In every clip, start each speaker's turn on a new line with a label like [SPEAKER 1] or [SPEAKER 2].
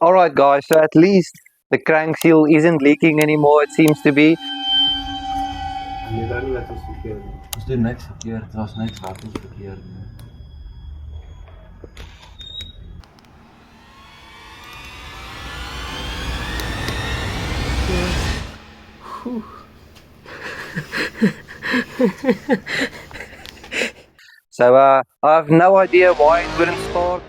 [SPEAKER 1] Alright guys, so at least the crank seal isn't leaking anymore, it seems to be.
[SPEAKER 2] Ons doen niks verkeerd, er was niks wat ons verkeerd nie.
[SPEAKER 1] So I have no idea why it wouldn't start.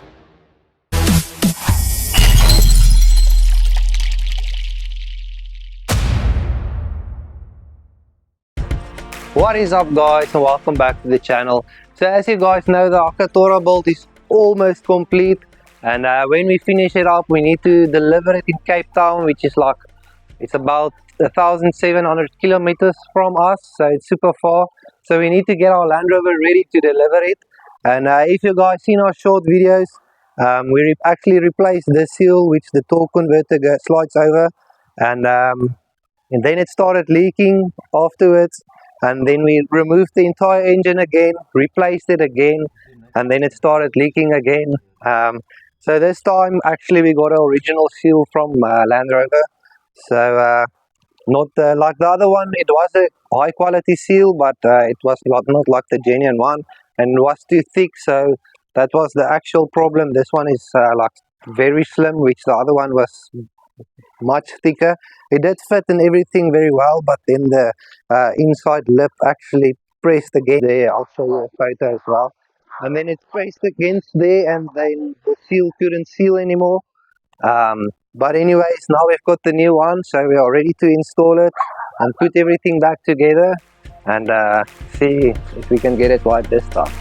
[SPEAKER 1] What is up guys, and welcome back to the channel. So as you guys know, the Akatora build is almost complete, and when we finish it up we need to deliver it in Cape Town, which is like, it's about 1,700 kilometers from us, so it's super far. So we need to get our Land Rover ready to deliver it. And if you guys seen our short videos, we actually replaced the seal which the torque converter slides over, and then it started leaking afterwards, and then we removed the entire engine again, replaced it again, and then it started leaking again. So this time actually we got an original seal from Land Rover. So not like the other one, it was a high quality seal, but it was not like the genuine one, and it was too thick, so that was the actual problem. This one is like very slim, which the other one was much thicker. It did fit and everything very well, but then the inside lip actually pressed against there. I'll show you a photo as well. And then it pressed against there, and then the seal couldn't seal anymore. But anyways, now we've got the new one, so we are ready to install it and put everything back together and see if we can get it right this time.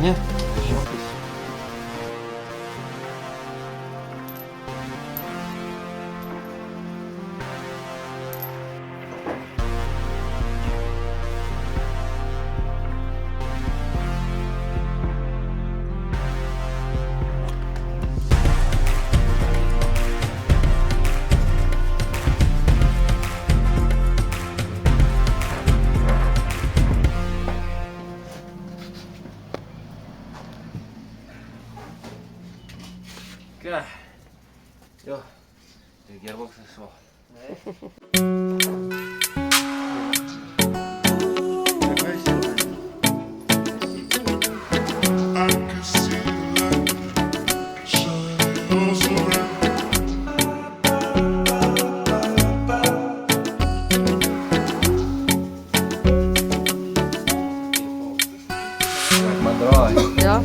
[SPEAKER 2] Nee, okay. Ja, die gearbox is zo. Maar draai.
[SPEAKER 3] Ja.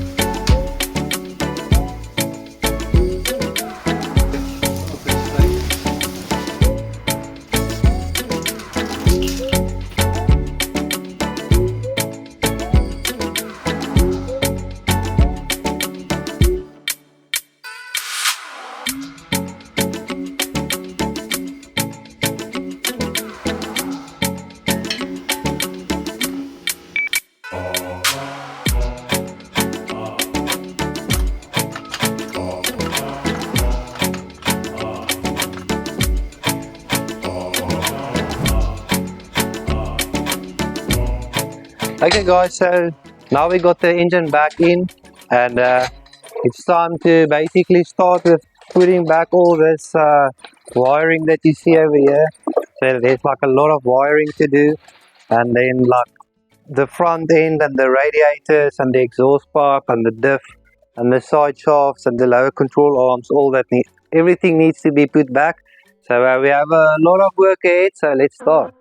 [SPEAKER 1] Okay guys, so now we got the engine back in, and it's time to basically start with putting back all this wiring that you see over here. So there's like a lot of wiring to do, and then like the front end and the radiators and the exhaust pipe and the diff and the side shafts and the lower control arms, all that everything needs to be put back. So we have a lot of work ahead, so let's start.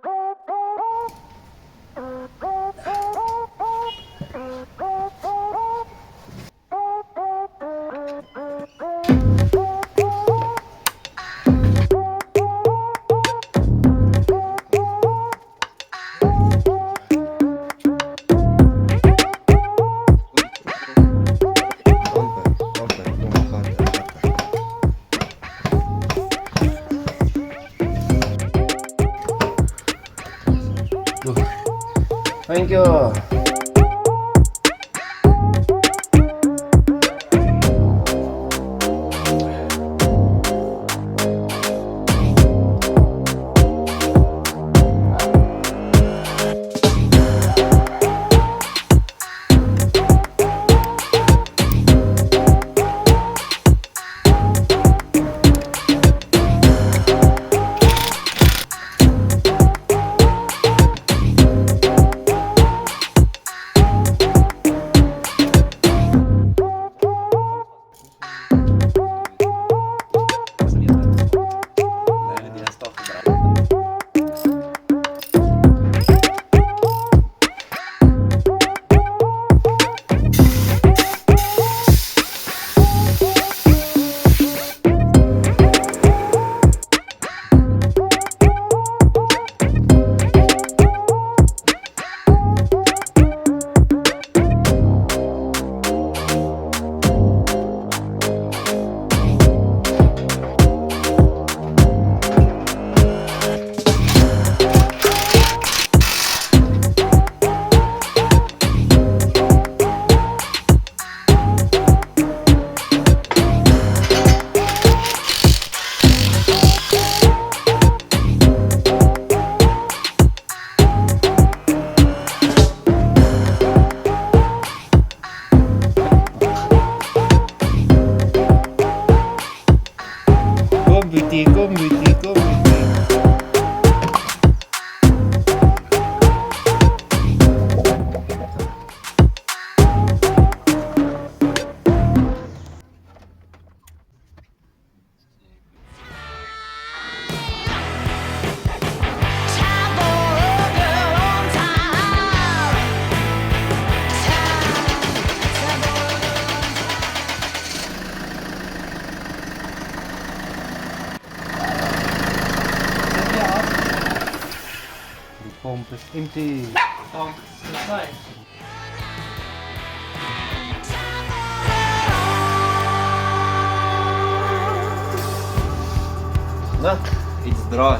[SPEAKER 2] Thank you. Go beauty, go beauty. Pump is empty.
[SPEAKER 3] Pump inside.
[SPEAKER 2] No, it's dry.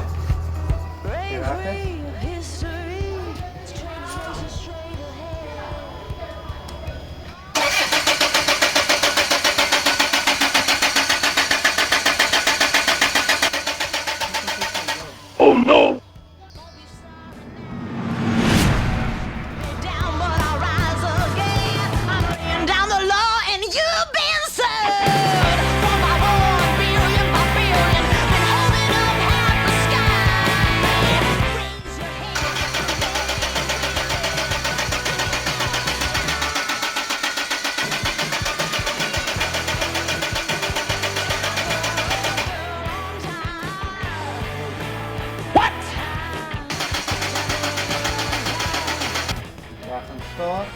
[SPEAKER 1] Oh no!
[SPEAKER 2] Start.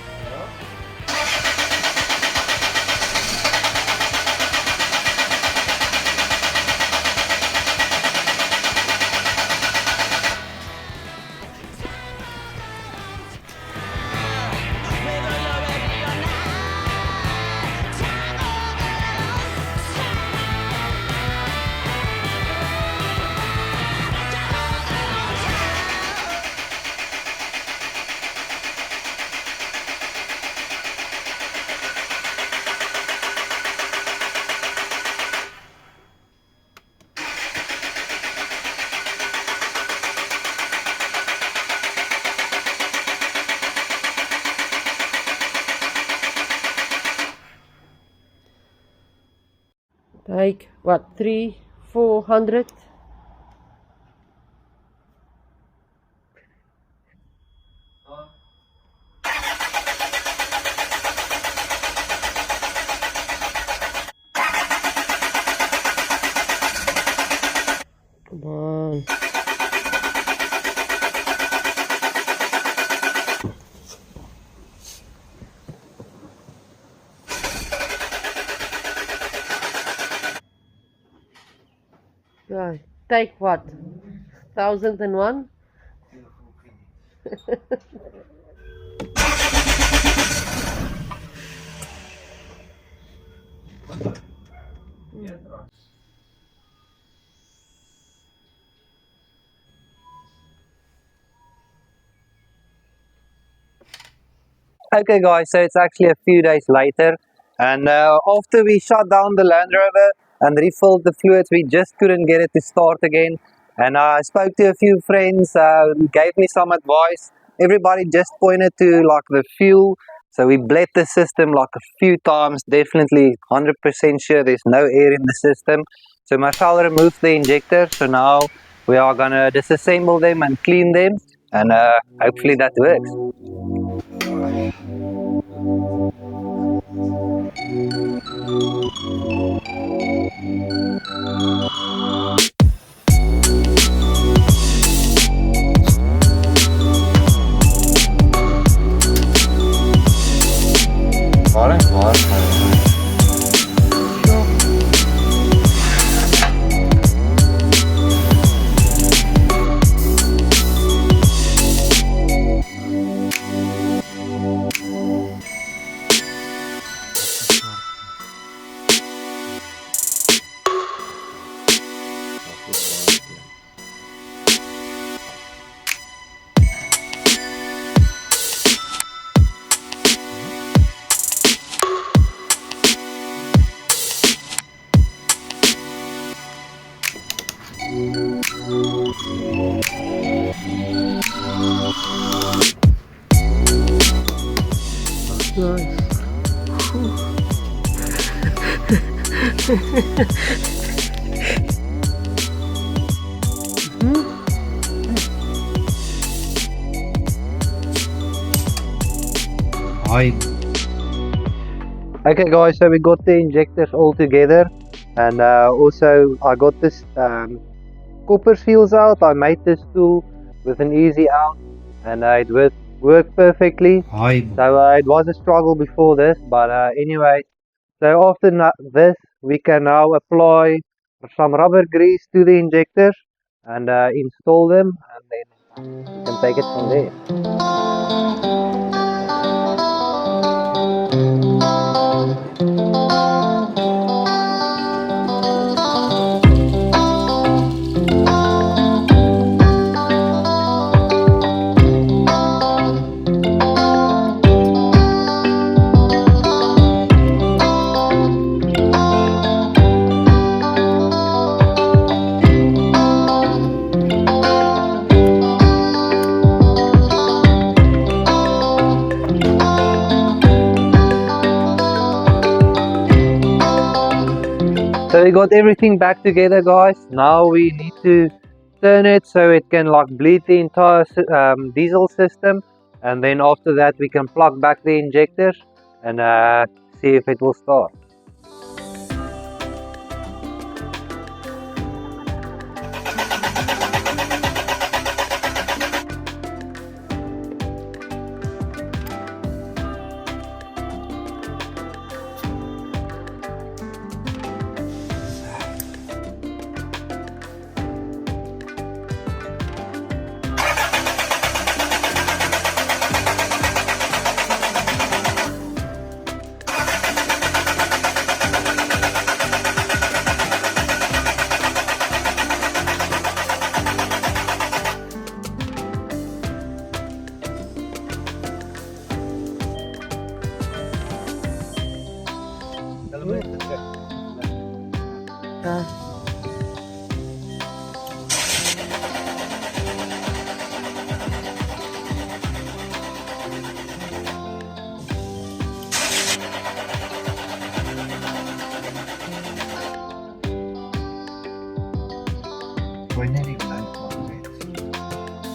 [SPEAKER 4] Like what, 300-400? Come on. Right. Take what? 1001?
[SPEAKER 1] Okay guys, so it's actually a few days later, and after we shut down the Land Rover and refilled the fluids, we just couldn't get it to start again. And I spoke to a few friends, who gave me some advice. Everybody just pointed to like the fuel, so we bled the system like a few times, definitely 100% sure there's no air in the system. So Marcel removed the injector, so now we are gonna disassemble them and clean them, and hopefully that works.
[SPEAKER 2] Waar en waar gaan we?
[SPEAKER 1] Hi. Okay guys, so we got the injectors all together, and also I got this copper seals out. I made this tool with an easy out, and it worked perfectly.
[SPEAKER 2] Hi.
[SPEAKER 1] So it was a struggle before this, but anyway, so after this we can now apply some rubber grease to the injectors and install them, and then we can take it from there. So we got everything back together guys. Now we need to turn it so it can like bleed the entire diesel system, and then after that we can plug back the injectors and see if it will start.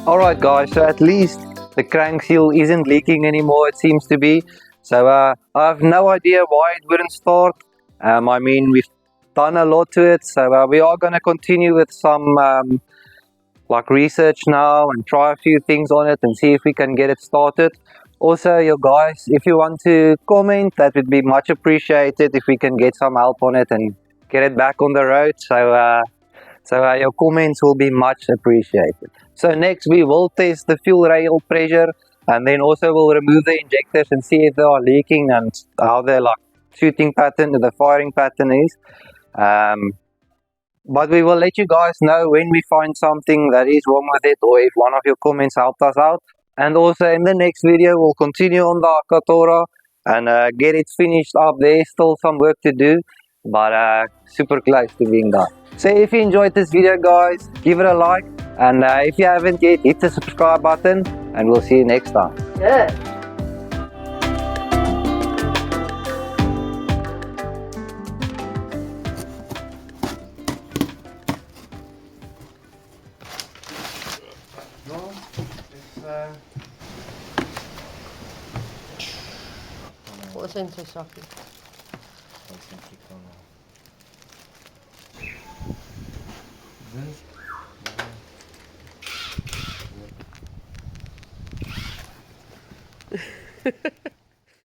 [SPEAKER 1] Alright guys, so at least the crank seal isn't leaking anymore, it seems to be. So I have no idea why it wouldn't start. I mean, we've done a lot to it, so we are going to continue with some like research now and try a few things on it and see if we can get it started. Also, you guys, if you want to comment, that would be much appreciated if we can get some help on it and get it back on the road. So So your comments will be much appreciated. So next we will test the fuel rail pressure, and then also we'll remove the injectors and see if they are leaking and how the like shooting pattern, the firing pattern is. But we will let you guys know when we find something that is wrong with it, or if one of your comments helped us out. And also in the next video we'll continue on the Akatora and get it finished up. There's still some work to do, but super close to being done. So if you enjoyed this video guys, give it a like, and if you haven't yet, hit the subscribe button, and we'll see you next time.
[SPEAKER 4] Yeah.
[SPEAKER 2] No, it's
[SPEAKER 4] Wat is in zijn zakje?
[SPEAKER 2] This.